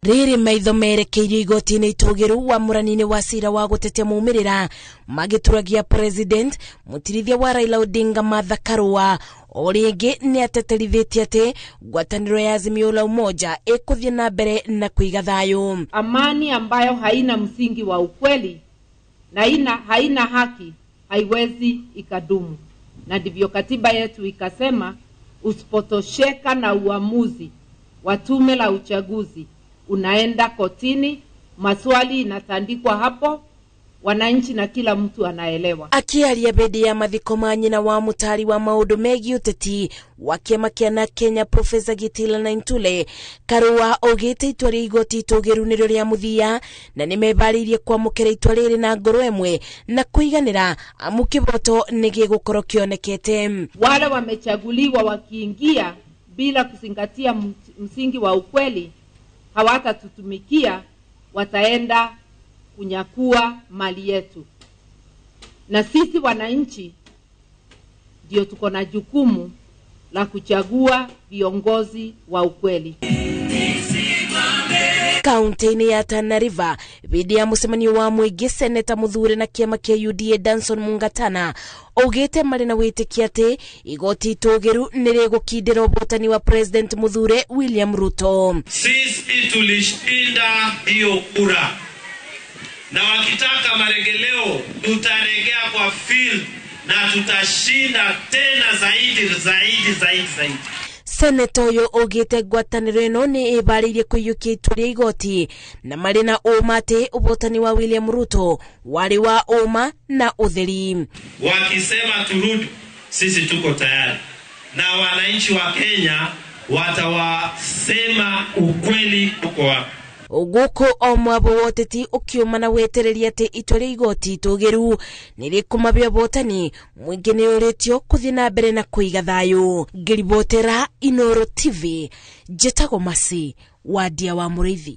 riri maitho merekeirio igoti-inĩ itogeru wa mũranini wa cira wa gũtetia maumĩrĩra magĩturagia president mũtirithia wa Raila Odinga Martha Karua. O rĩngĩ nĩ ateterithĩtie atĩ ngwatanĩro ya Azimio la Umoja ĩkũthiĩ na mbere na kũiga thayũ. Amani ambayo haina msingi wa ukweli na haina haki haiwezi ikadumu, na ndivyo katiba yetu ikasema, usipotosheka na uamuzi wa tume la uchaguzi unaenda kotini, maswali inatandikwa hapo, wananchi na kila mtu anaelewa. Akiaria bedi ya mathiko ma nyina wa mutari wa maundu megiĩ ũteti wa kĩama kĩa Kenya Professor Gitila Naintule, Karua oigĩte itua rĩa igoti itogeru nĩrĩo rĩa mũthia na nĩmeharĩirie kwamũkĩra itua rĩrĩ na ngoro ĩmwe na kũiganĩra amu kĩboto nĩ gĩgũkorwo kĩonekete. Wale wamechaguliwa wakiingia bila kuzingatia msingi wa ukweli hawatatutumikia, wataenda kunyakua mali yetu. Na sisi wananchi ndio tuko na jukumu la kuchagua viongozi wa ukweli. Kaunti-inĩ ya Tana River, bidi ya mũcemanio wa mũingĩ, seneta mũthure na kĩama kĩa UDA Danson Mungatana oigĩte marĩ na wĩtĩkia atĩ igoti itogeru nĩ rĩgũkindĩra ũhotani wa president mũthure William Ruto. Sisi tulishinda hiyo kura, na wakitaka maregeleo tutaregea kwa field na tutashinda tena zaidi. Seneta ũyũ oigĩte ngwatanĩro ĩno nĩ ĩharĩirie kũiyũkia itua rĩa igoti na marĩ na ũma atĩ ũhotani wa William Ruto warĩ wa ũma na ũtheri. Wakisema turudi, sisi tuko tayari, na wananchi wa Kenya watawasema ukweli uko wapi. Guku o mwabo woteti ukiuma na wetereria ati itua rĩa igoti itogeru nĩ rĩkũmabia botani mũingĩ nĩ ũrĩtio kũthiĩ na mbere na kũiga thayũ. Ngĩribotera Inooro TV, Njĩtagwo Masi wa Ndia wa Mũrĩithi.